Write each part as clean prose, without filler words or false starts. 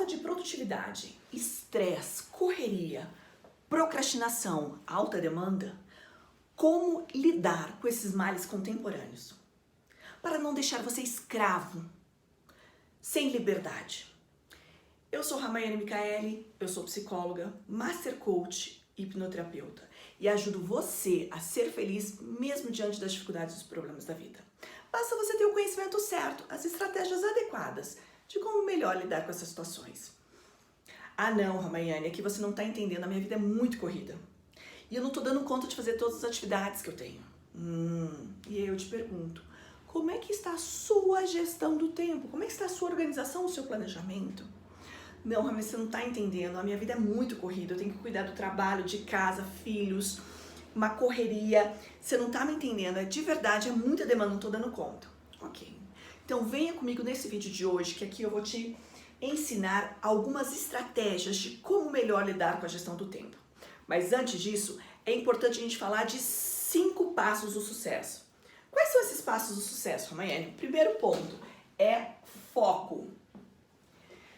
falta de produtividade, estresse, correria, procrastinação, alta demanda, como lidar com esses males contemporâneos? Para não deixar você escravo, sem liberdade. Eu sou Ramayane Micaeli, eu sou psicóloga, master coach e hipnoterapeuta e ajudo você a ser feliz mesmo diante das dificuldades e dos problemas da vida. Basta você ter o conhecimento certo, as estratégias adequadas de como melhor lidar com essas situações. Ah não, Ramayane, é que você não está entendendo, a minha vida é muito corrida. E eu não estou dando conta de fazer todas as atividades que eu tenho. E aí eu te pergunto, como é que está a sua gestão do tempo? Como é que está a sua organização, o seu planejamento? Não, Ramayane, você não está entendendo, a minha vida é muito corrida, eu tenho que cuidar do trabalho, de casa, filhos, uma correria. Você não está me entendendo, de verdade, é muita demanda, não estou dando conta. Ok, então venha comigo nesse vídeo de hoje, que aqui eu vou te ensinar algumas estratégias de como melhor lidar com a gestão do tempo. Mas antes disso, é importante a gente falar de 5 passos do sucesso. Quais são esses passos do sucesso, Ramayane? Primeiro ponto é foco.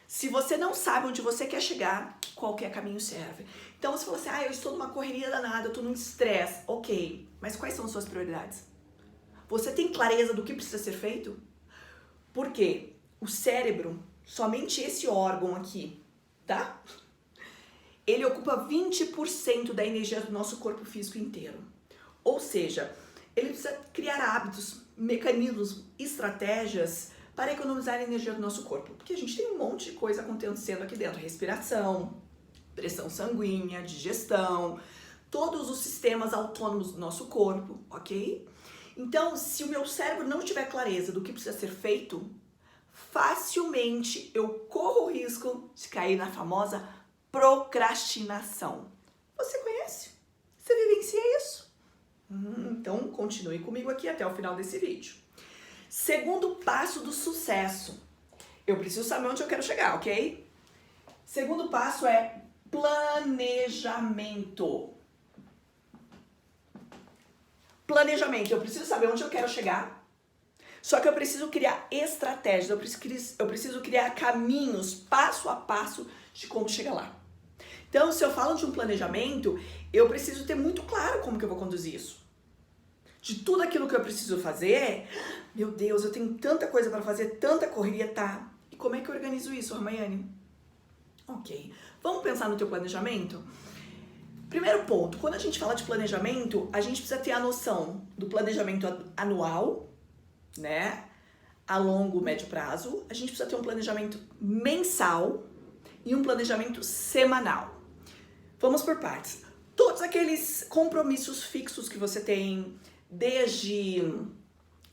Se você não sabe onde você quer chegar, qualquer caminho serve. Então você fala assim, eu estou numa correria danada, eu estou num estresse. Ok, mas quais são as suas prioridades? Você tem clareza do que precisa ser feito? Porque o cérebro, somente esse órgão aqui, tá? Ele ocupa 20% da energia do nosso corpo físico inteiro. Ou seja, ele precisa criar hábitos, mecanismos, estratégias para economizar a energia do nosso corpo. Porque a gente tem um monte de coisa acontecendo aqui dentro. Respiração, pressão sanguínea, digestão, todos os sistemas autônomos do nosso corpo, ok? Então, se o meu cérebro não tiver clareza do que precisa ser feito, facilmente eu corro o risco de cair na famosa procrastinação. Você conhece? Você vivencia isso? Então, continue comigo aqui até o final desse vídeo. Segundo passo do sucesso. Eu preciso saber onde eu quero chegar, ok? Segundo passo é planejamento. Planejamento. Eu preciso saber onde eu quero chegar. Só que eu preciso criar estratégias, eu preciso criar caminhos, passo a passo, de como chegar lá. Então, se eu falo de um planejamento, eu preciso ter muito claro como que eu vou conduzir isso. De tudo aquilo que eu preciso fazer, meu Deus, eu tenho tanta coisa para fazer, tanta correria, tá? E como é que eu organizo isso, Ramayane? Ok, vamos pensar no teu planejamento? Primeiro ponto, quando a gente fala de planejamento, a gente precisa ter a noção do planejamento anual, né? A longo, médio prazo. A gente precisa ter um planejamento mensal e um planejamento semanal. Vamos por partes. Todos aqueles compromissos fixos que você tem, desde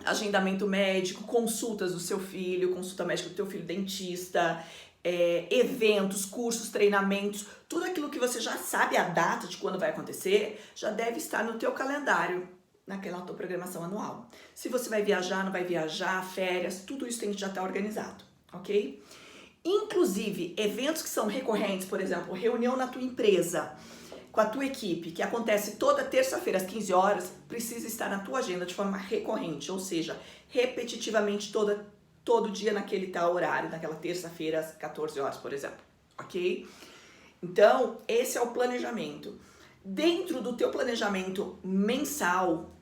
agendamento médico, consultas do seu filho, consulta médica do teu filho, dentista, eventos, cursos, treinamentos, tudo aquilo que você já sabe a data de quando vai acontecer, já deve estar no teu calendário, naquela tua programação anual. Se você vai viajar, não vai viajar, férias, tudo isso tem que já estar organizado, ok? Inclusive, eventos que são recorrentes, por exemplo, reunião na tua empresa, com a tua equipe, que acontece toda terça-feira às 15 horas, precisa estar na tua agenda de forma recorrente, ou seja, repetitivamente todo dia naquele tal horário, naquela terça-feira às 14 horas, por exemplo, ok? Então, esse é o planejamento. Dentro do teu planejamento mensal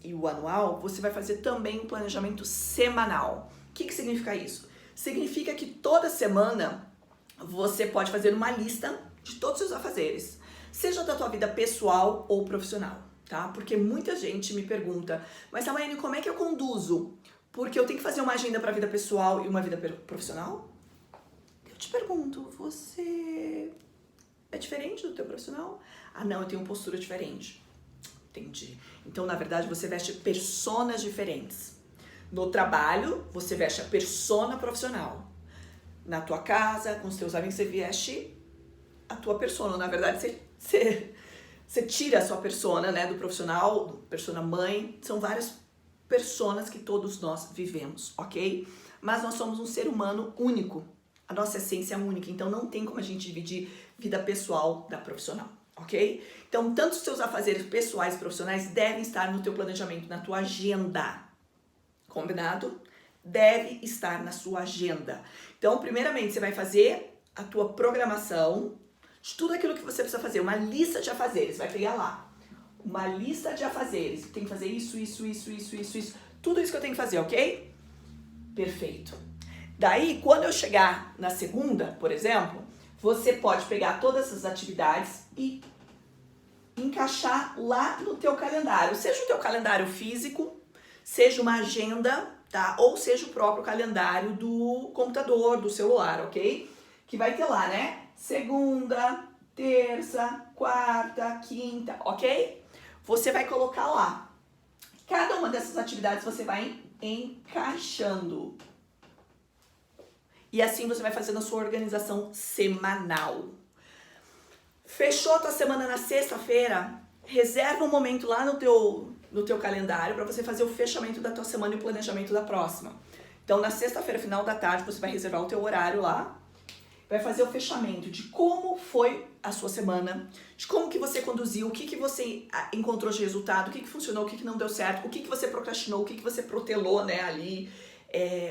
e o anual, você vai fazer também um planejamento semanal. O que significa isso? Significa que toda semana você pode fazer uma lista de todos os seus afazeres, seja da tua vida pessoal ou profissional, tá? Porque muita gente me pergunta, mas Ramayane, como é que eu conduzo? Porque eu tenho que fazer uma agenda para a vida pessoal e uma vida profissional? Eu te pergunto, você é diferente do teu profissional? Ah, não, eu tenho uma postura diferente. Entendi. Então, na verdade, você veste personas diferentes. No trabalho, você veste a persona profissional. Na tua casa, com os teus amigos, você veste a tua persona. Na verdade, você tira a sua persona, né, do profissional, do persona mãe. São várias personas que todos nós vivemos, ok? Mas nós somos um ser humano único. A nossa essência é única, então não tem como a gente dividir vida pessoal da profissional, ok? Então, tanto os seus afazeres pessoais e profissionais devem estar no teu planejamento, na tua agenda. Combinado? Deve estar na sua agenda. Então, primeiramente, você vai fazer a tua programação de tudo aquilo que você precisa fazer, uma lista de afazeres, vai pegar lá, uma lista de afazeres, tem que fazer isso, tudo isso que eu tenho que fazer, ok? Perfeito. Daí, quando eu chegar na segunda, por exemplo, você pode pegar todas essas atividades e encaixar lá no teu calendário, seja o teu calendário físico, seja uma agenda, tá? Ou seja o próprio calendário do computador, do celular, ok? Que vai ter lá, né? Segunda, terça, quarta, quinta, ok? Você vai colocar lá. Cada uma dessas atividades você vai encaixando. E assim você vai fazendo a sua organização semanal. Fechou a tua semana na sexta-feira? Reserva um momento lá no teu calendário para você fazer o fechamento da tua semana e o planejamento da próxima. Então, na sexta-feira, final da tarde, você vai reservar o teu horário lá, vai fazer o fechamento de como foi a sua semana, de como que você conduziu, o que você encontrou de resultado, o que funcionou, o que não deu certo, o que você procrastinou, o que você protelou, né, ali,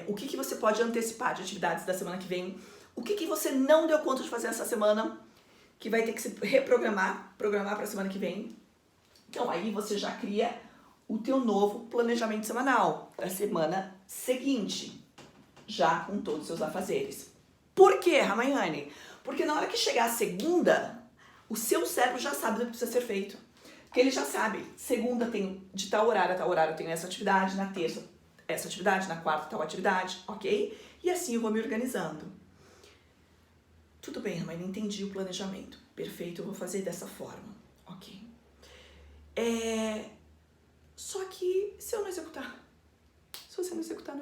o que você pode antecipar de atividades da semana que vem, o que você não deu conta de fazer essa semana, que vai ter que se programar para a semana que vem. Então, aí você já cria o teu novo planejamento semanal da semana seguinte, já com todos os seus afazeres. Por quê, Ramayane? Porque na hora que chegar a segunda, o seu cérebro já sabe do que precisa ser feito. Porque ele já sabe, segunda tem de tal horário a tal horário eu tenho essa atividade, na terça essa atividade, na quarta tal atividade, ok? E assim eu vou me organizando. Tudo bem, Ramayane, entendi o planejamento. Perfeito, eu vou fazer dessa forma, ok? Só que se eu não executar, se você não executar,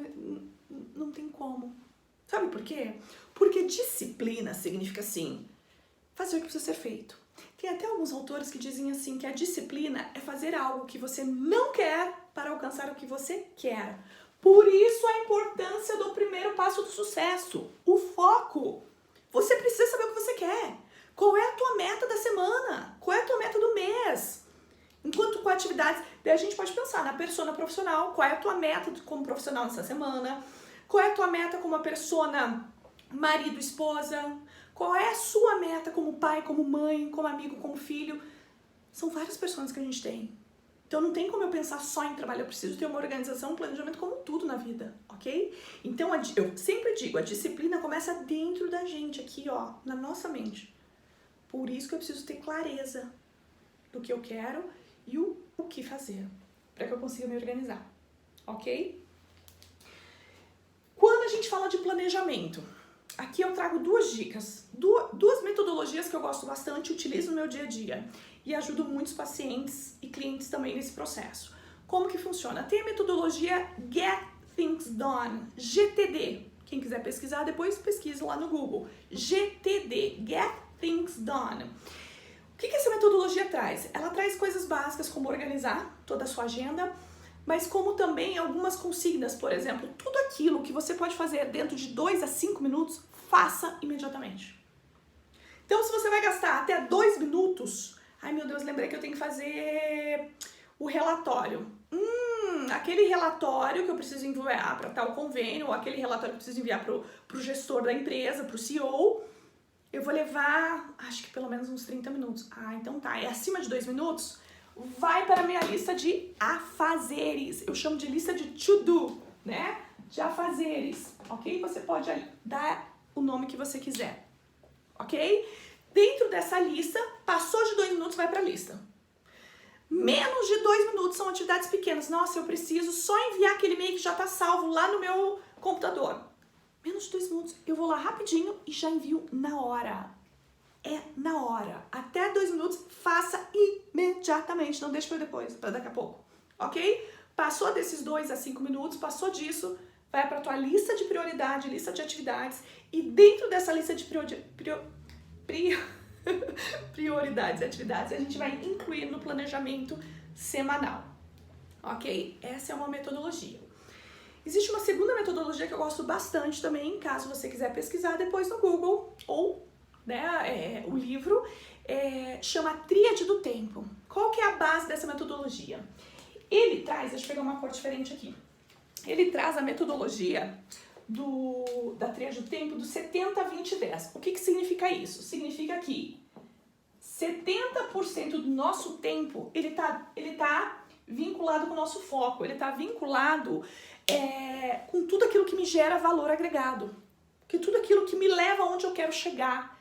não tem como. Sabe por quê? Porque disciplina significa assim, fazer o que precisa ser feito. Tem até alguns autores que dizem assim, que a disciplina é fazer algo que você não quer para alcançar o que você quer. Por isso a importância do primeiro passo do sucesso, o foco. Você precisa saber o que você quer. Qual é a tua meta da semana? Qual é a tua meta do mês? Enquanto com atividades, daí a gente pode pensar na persona profissional, qual é a tua meta como profissional nessa semana? Qual é a tua meta como persona marido, esposa? Qual é a sua meta como pai, como mãe, como amigo, como filho? São várias personas que a gente tem. Então não tem como eu pensar só em trabalho, eu preciso ter uma organização, um planejamento como tudo na vida, ok? Então eu sempre digo, a disciplina começa dentro da gente, aqui ó, na nossa mente. Por isso que eu preciso ter clareza do que eu quero e o que fazer, para que eu consiga me organizar, ok? Quando a gente fala de planejamento, aqui eu trago duas dicas, duas metodologias que eu gosto bastante, utilizo no meu dia a dia e ajudo muitos pacientes e clientes também nesse processo. Como que funciona? Tem a metodologia Get Things Done, GTD. Quem quiser pesquisar, depois pesquise lá no Google. GTD, Get Things Done. O que essa metodologia traz? Ela traz coisas básicas como organizar toda a sua agenda, mas como também algumas consignas, por exemplo, tudo aquilo que você pode fazer dentro de 2 a 5 minutos, faça imediatamente. Então, se você vai gastar até 2 minutos, ai meu Deus, lembrei que eu tenho que fazer o relatório. Aquele relatório que eu preciso enviar para tal convênio, ou aquele relatório que eu preciso enviar para o gestor da empresa, para o CEO, eu vou levar, acho que pelo menos uns 30 minutos. Então tá, é acima de 2 minutos? Vai para a minha lista de afazeres. Eu chamo de lista de to-do, né? De afazeres, ok? Você pode dar o nome que você quiser, ok? Dentro dessa lista, passou de 2 minutos, vai para a lista. Menos de 2 minutos são atividades pequenas. Nossa, eu preciso só enviar aquele e-mail que já está salvo lá no meu computador. Menos de 2 minutos, eu vou lá rapidinho e já envio na hora. É na hora. Até 2 minutos, faça imediatamente. Não deixe para depois, para daqui a pouco. Ok? Passou desses 2 a 5 minutos, passou disso, vai para a tua lista de prioridade, lista de atividades. E dentro dessa lista de prioridades e atividades, a gente vai incluir no planejamento semanal. Ok? Essa é uma metodologia. Existe uma segunda metodologia que eu gosto bastante também, caso você quiser pesquisar depois no Google, ou o livro, chama Tríade do Tempo. Qual que é a base dessa metodologia? Ele traz, deixa eu pegar uma cor diferente aqui, ele traz a metodologia da Tríade do Tempo do 70, 20, 10. O que significa significa isso? Significa que 70% do nosso tempo, ele tá vinculado com o nosso foco, ele tá vinculado com tudo aquilo que me gera valor agregado, que tudo aquilo que me leva aonde eu quero chegar,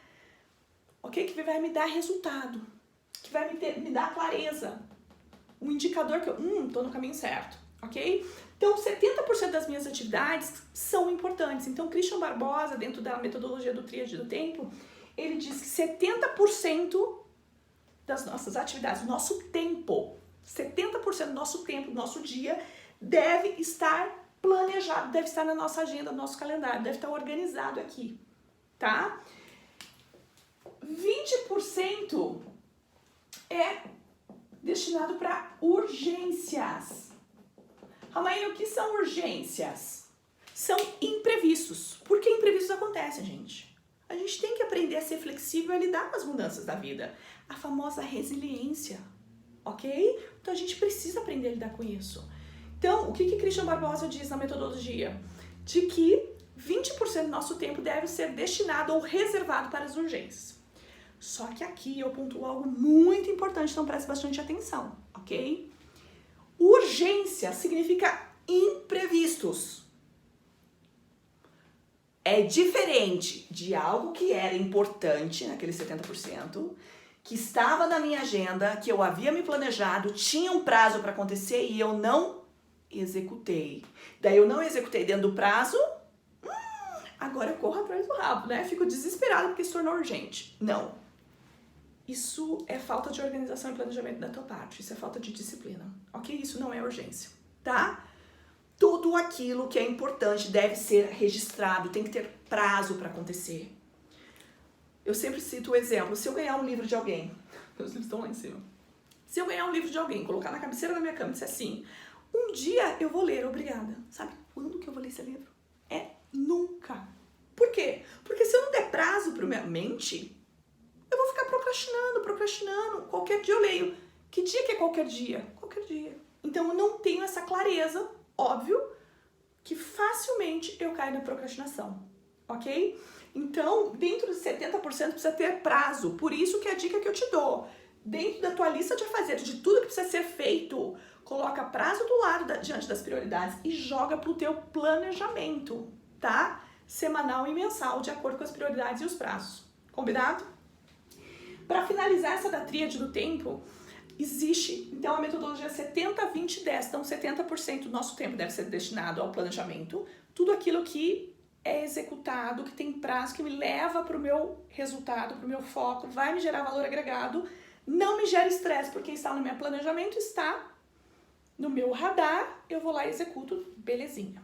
ok? Que vai me dar resultado, que vai me dar clareza, um indicador que eu tô no caminho certo, ok? Então, 70% das minhas atividades são importantes. Então, Christian Barbosa, dentro da metodologia do Tríade do Tempo, ele diz que 70% das nossas atividades, do nosso tempo, 70% do nosso tempo, do nosso dia, deve estar planejado, deve estar na nossa agenda, no nosso calendário, deve estar organizado aqui, tá? 20% é destinado para urgências. Ramaíra, o que são urgências? São imprevistos. Por que imprevistos acontecem, gente? A gente tem que aprender a ser flexível e lidar com as mudanças da vida. A famosa resiliência, ok? Então a gente precisa aprender a lidar com isso. Então, o que Christian Barbosa diz na metodologia? De que 20% do nosso tempo deve ser destinado ou reservado para as urgências. Só que aqui eu pontuo algo muito importante, então preste bastante atenção, ok? Urgência significa imprevistos. É diferente de algo que era importante, naquele 70%, que estava na minha agenda, que eu havia me planejado, tinha um prazo para acontecer e eu não executei. Daí eu não executei dentro do prazo, agora eu corro atrás do rabo, né? Fico desesperada porque se tornou urgente. Não. Isso é falta de organização e planejamento da tua parte. Isso é falta de disciplina, ok? Isso não é urgência, tá? Tudo aquilo que é importante deve ser registrado, tem que ter prazo para acontecer. Eu sempre cito o exemplo, se eu ganhar um livro de alguém, meus livros estão lá em cima. Se eu ganhar um livro de alguém, colocar na cabeceira da minha cama e disser assim, um dia eu vou ler, obrigada. Sabe quando que eu vou ler esse livro? É nunca. Por quê? Porque se eu não der prazo para minha mente, eu vou ficar procrastinando. Qualquer dia eu leio. Que dia que é qualquer dia? Qualquer dia. Então eu não tenho essa clareza, óbvio, que facilmente eu caio na procrastinação, ok? Então, dentro de 70% precisa ter prazo. Por isso que é a dica que eu te dou. Dentro da tua lista de afazeres, de tudo que precisa ser feito, coloca prazo do lado diante das prioridades e joga pro teu planejamento, tá? Semanal e mensal, de acordo com as prioridades e os prazos. Combinado? Para finalizar essa da tríade do tempo, existe, então, a metodologia 70-20-10. Então, 70% do nosso tempo deve ser destinado ao planejamento. Tudo aquilo que é executado, que tem prazo, que me leva para o meu resultado, para o meu foco, vai me gerar valor agregado, não me gera estresse, porque está no meu planejamento, está no meu radar, eu vou lá e executo, belezinha.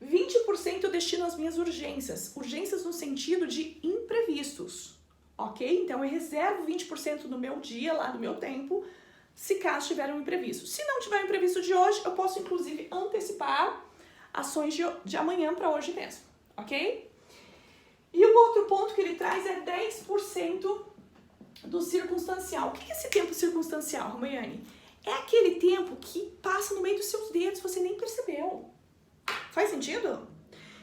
20% eu destino às minhas urgências. Urgências no sentido de imprevistos. Ok? Então, eu reservo 20% do meu dia, lá do meu tempo, se caso tiver um imprevisto. Se não tiver um imprevisto de hoje, eu posso, inclusive, antecipar ações de amanhã para hoje mesmo. Ok? E o outro ponto que ele traz é 10% do circunstancial. O que é esse tempo circunstancial, Romaiane? É aquele tempo que passa no meio dos seus dedos, você nem percebeu. Faz sentido?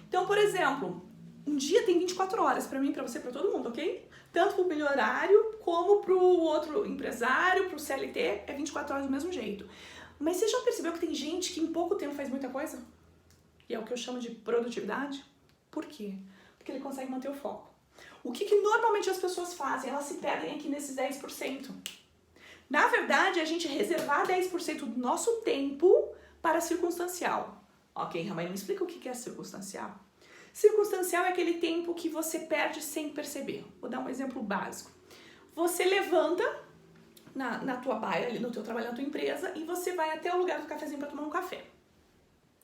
Então, por exemplo, um dia tem 24 horas para mim, para você, para todo mundo, ok? Tanto para o milionário como para o outro empresário, para o CLT, é 24 horas do mesmo jeito. Mas você já percebeu que tem gente que em pouco tempo faz muita coisa? E é o que eu chamo de produtividade? Por quê? Porque ele consegue manter o foco. O que normalmente as pessoas fazem? Elas se perdem aqui nesses 10%. Na verdade, a gente reservar 10% do nosso tempo para circunstancial. Ok, Ramaíra, me explica o que é circunstancial. Circunstancial é aquele tempo que você perde sem perceber. Vou dar um exemplo básico. Você levanta na tua baia, ali no teu trabalho, na tua empresa, e você vai até o lugar do cafezinho para tomar um café.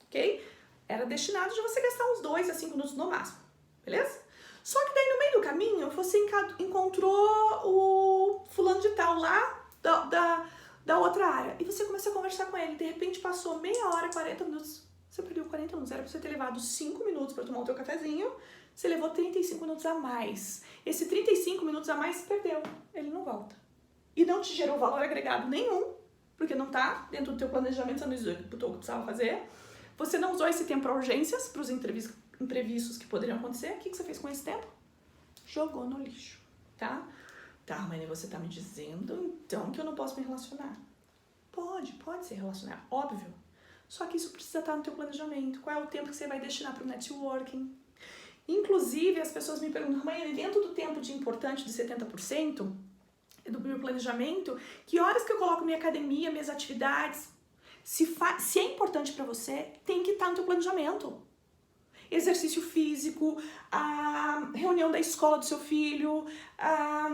Ok? Era destinado de você gastar uns 2 a 5 minutos no máximo. Beleza? Só que daí no meio do caminho, você encontrou o fulano de tal lá da outra área. E você começou a conversar com ele. De repente passou meia hora, 40 minutos. Você perdeu 40 minutos. Era pra você ter levado 5 minutos para tomar o teu cafezinho. Você levou 35 minutos a mais. Esse 35 minutos a mais você perdeu. Ele não volta. E não te gerou valor agregado nenhum. Porque não tá dentro do teu planejamento, você não executou o que precisava fazer. Você não usou esse tempo para urgências, para os imprevistos que poderiam acontecer. O que você fez com esse tempo? Jogou no lixo. tá? Tá, mas você tá me dizendo, então, que eu não posso me relacionar. Pode se relacionar, óbvio. Só que isso precisa estar no teu planejamento. Qual é o tempo que você vai destinar para o networking? Inclusive, as pessoas me perguntam, mãe, dentro do tempo de importante de 70%, do meu planejamento, que horas que eu coloco minha academia, minhas atividades? Se é importante para você, tem que estar no teu planejamento. Exercício físico, a reunião da escola do seu filho, a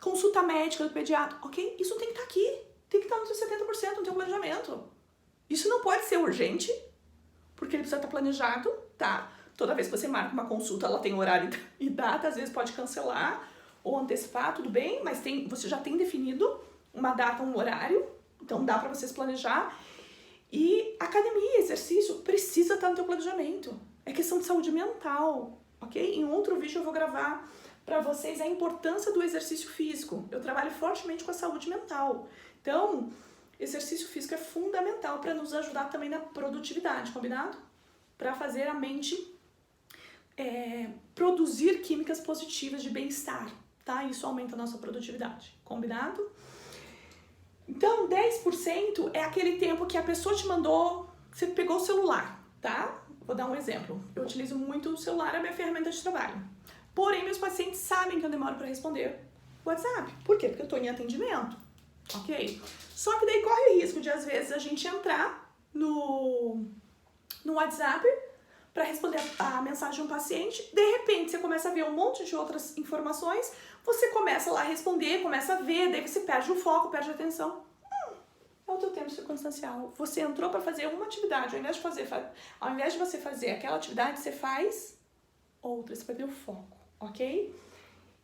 consulta médica do pediatra, ok? Isso tem que estar aqui, tem que estar no teu 70% no teu planejamento. Isso não pode ser urgente, porque ele precisa estar planejado, tá? Toda vez que você marca uma consulta, ela tem horário e data, às vezes pode cancelar ou antecipar, tudo bem, mas você já tem definido uma data, um horário, então dá pra vocês planejar. E academia, exercício, precisa estar no teu planejamento. É questão de saúde mental, ok? Em outro vídeo eu vou gravar pra vocês a importância do exercício físico. Eu trabalho fortemente com a saúde mental. Então, exercício físico é fundamental para nos ajudar também na produtividade, combinado? Para fazer a mente produzir químicas positivas de bem-estar, tá? Isso aumenta a nossa produtividade, combinado? Então, 10% é aquele tempo que a pessoa te mandou, você pegou o celular, tá? Vou dar um exemplo. Eu utilizo muito o celular, é a minha ferramenta de trabalho. Porém, meus pacientes sabem que eu demoro para responder o WhatsApp. Por quê? Porque eu estou em atendimento, ok? Só que daí corre o risco de, às vezes, a gente entrar no WhatsApp para responder a mensagem de um paciente, de repente você começa a ver um monte de outras informações, você começa lá a responder, começa a ver, daí você perde o foco, perde a atenção. É o teu tempo circunstancial. Você entrou para fazer uma atividade, ao invés de você fazer aquela atividade, você faz outra, você perdeu o foco, ok?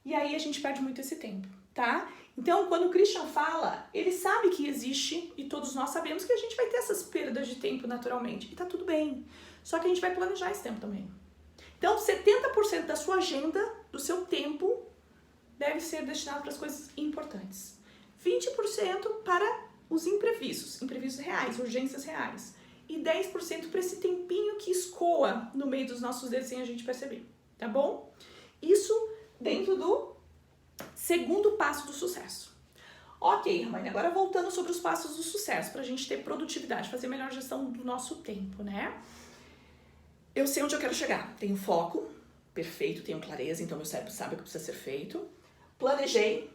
E aí a gente perde muito esse tempo, tá? Então, quando o Christian fala, ele sabe que existe, e todos nós sabemos que a gente vai ter essas perdas de tempo naturalmente, e tá tudo bem. Só que a gente vai planejar esse tempo também. Então, 70% da sua agenda, do seu tempo, deve ser destinado para as coisas importantes. 20% para os imprevistos reais, urgências reais. E 10% para esse tempinho que escoa no meio dos nossos dedos sem a gente perceber, tá bom? Isso dentro do segundo passo do sucesso. Ok, Hermione, agora voltando sobre os passos do sucesso, para a gente ter produtividade, fazer melhor gestão do nosso tempo, né? Eu sei onde eu quero chegar. Tenho foco, perfeito, tenho clareza, então meu cérebro sabe o que precisa ser feito. Planejei.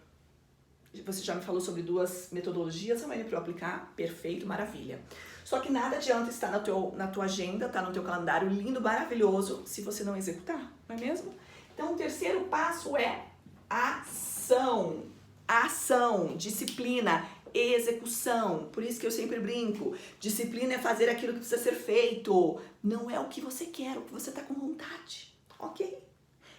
Você já me falou sobre 2 metodologias, Hermione, para eu aplicar. Perfeito, maravilha. Só que nada adianta estar na tua agenda, tá no teu calendário lindo, maravilhoso, se você não executar, não é mesmo? Então, o terceiro passo é ação. Ação, disciplina, execução. Por isso que eu sempre brinco. Disciplina é fazer aquilo que precisa ser feito. Não é o que você quer, o que você tá com vontade, ok?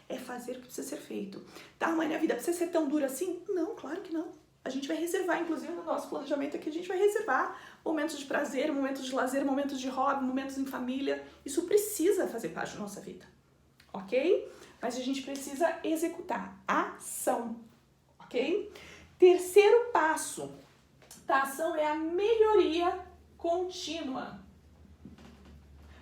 É fazer o que precisa ser feito. Tá, mãe, a vida precisa ser tão dura assim? Não, claro que não. A gente vai reservar, inclusive no nosso planejamento aqui, a gente vai reservar momentos de prazer, momentos de lazer, momentos de hobby, momentos em família. Isso precisa fazer parte da nossa vida, ok? Mas a gente precisa executar. Ação, ok? Terceiro passo da ação é a melhoria contínua.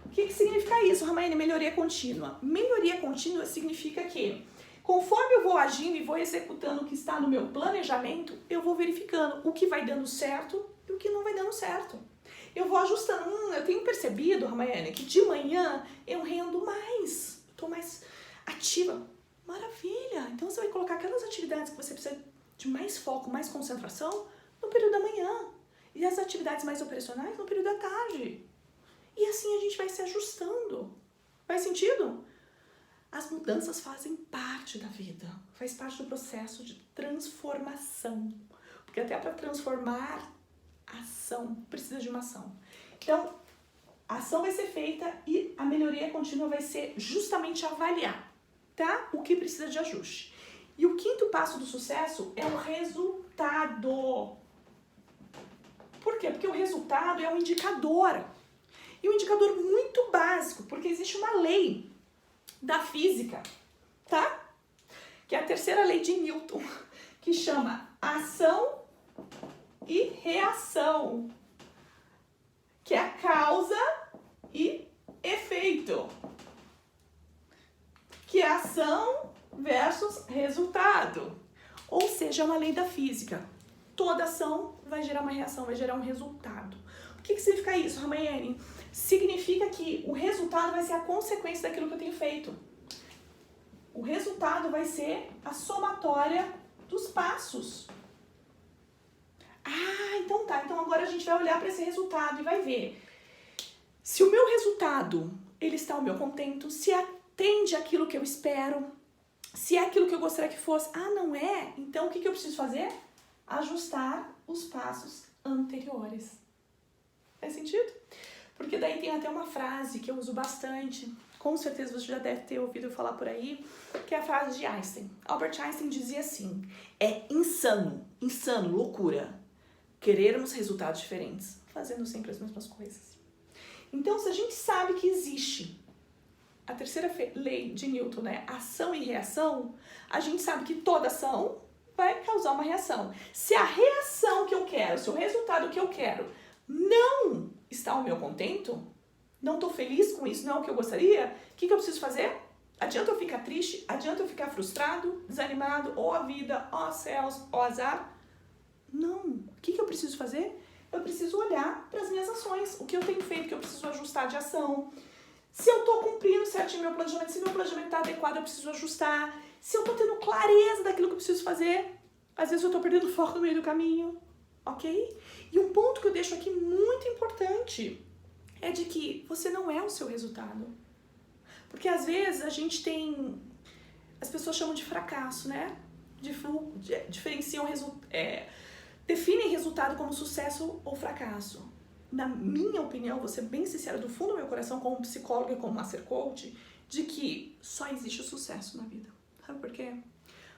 O que significa isso, Hermione? Melhoria contínua. Melhoria contínua significa que, conforme eu vou agindo e vou executando o que está no meu planejamento, eu vou verificando o que vai dando certo e o que não vai dando certo. Eu vou ajustando. Eu tenho percebido, Hermione, que de manhã eu rendo mais, estou mais ativa. Maravilha! Então você vai colocar aquelas atividades que você precisa de mais foco, mais concentração no período da manhã. E as atividades mais operacionais no período da tarde. E assim a gente vai se ajustando. Faz sentido? As mudanças fazem parte da vida. Faz parte do processo de transformação. Porque até para transformar a ação, precisa de uma ação. Então, a ação vai ser feita e a melhoria contínua vai ser justamente avaliar, tá? O que precisa de ajuste. E o quinto passo do sucesso é o resultado. Por quê? Porque o resultado é um indicador. E um indicador muito básico, porque existe uma lei da física, tá? Que é a terceira lei de Newton, que chama ação e reação, que é a causa e efeito, que é ação versus resultado. Ou seja, é uma lei da física. Toda ação vai gerar uma reação, vai gerar um resultado. O que significa isso, Ramayane? Significa que o resultado vai ser a consequência daquilo que eu tenho feito. O resultado vai ser a somatória dos passos. Ah, então tá. Então agora a gente vai olhar para esse resultado e vai ver se o meu resultado ele está ao meu contento, se atende àquilo que eu espero, se é aquilo que eu gostaria que fosse. Ah, não é? Então o que eu preciso fazer? Ajustar os passos anteriores. Faz sentido? Porque daí tem até uma frase que eu uso bastante, com certeza você já deve ter ouvido falar por aí, que é a frase de Einstein. Albert Einstein dizia assim: é insano, loucura, querermos resultados diferentes, fazendo sempre as mesmas coisas. Então, se a gente sabe que existe a terceira lei de Newton, né, ação e reação, a gente sabe que toda ação vai causar uma reação. Se a reação que eu quero, se o resultado que eu quero não está ao meu contento, não estou feliz com isso, não é o que eu gostaria, o que eu preciso fazer? Adianta eu ficar triste? Adianta eu ficar frustrado, desanimado, ou a vida, ó céus, ó azar? Não. O que eu preciso fazer? Eu preciso olhar para as minhas ações, o que eu tenho feito, que eu preciso ajustar de ação. Se eu estou cumprindo certinho meu planejamento, se meu planejamento está adequado, eu preciso ajustar. Se eu estou tendo clareza daquilo que eu preciso fazer, às vezes eu estou perdendo foco no meio do caminho, ok? E um ponto que eu deixo aqui muito importante é de que você não é o seu resultado. Porque às vezes a gente tem... As pessoas chamam de fracasso, né? Diferenciam definem resultado como sucesso ou fracasso. Na minha opinião, vou ser bem sincera do fundo do meu coração, como psicóloga e como master coach, de que só existe o sucesso na vida. Sabe por quê?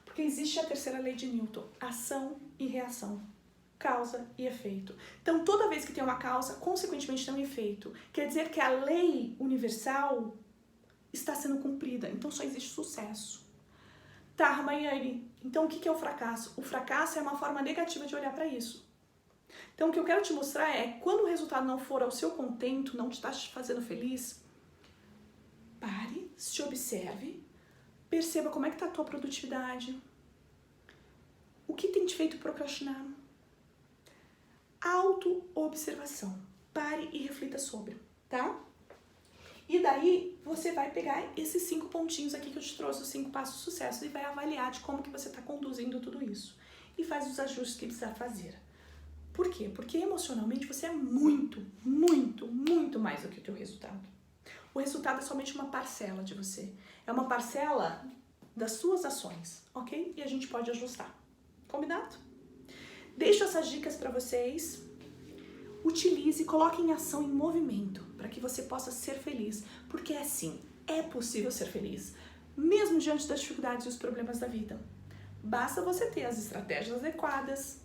Porque existe a terceira lei de Newton, ação e reação, causa e efeito. Então, toda vez que tem uma causa, consequentemente tem um efeito. Quer dizer que a lei universal está sendo cumprida, então só existe sucesso. Tá, Ramayane, então o que é o fracasso? O fracasso é uma forma negativa de olhar para isso. Então o que eu quero te mostrar é, quando o resultado não for ao seu contento, não te está te fazendo feliz, pare, se observe, perceba como é que está a tua produtividade, o que tem te feito procrastinar. Auto-observação. Pare e reflita sobre, tá? E daí, você vai pegar esses 5 pontinhos aqui que eu te trouxe, os 5 passos de sucesso, e vai avaliar de como que você está conduzindo tudo isso. E faz os ajustes que precisa fazer. Por quê? Porque emocionalmente você é muito, muito, muito mais do que o teu resultado. O resultado é somente uma parcela de você. É uma parcela das suas ações, ok? E a gente pode ajustar. Combinado? Deixo essas dicas para vocês. Utilize, coloque em ação, em movimento, para que você possa ser feliz. Porque é assim, é possível ser feliz, mesmo diante das dificuldades e os problemas da vida. Basta você ter as estratégias adequadas,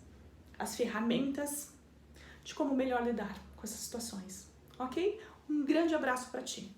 as ferramentas de como melhor lidar com essas situações, ok? Um grande abraço para ti.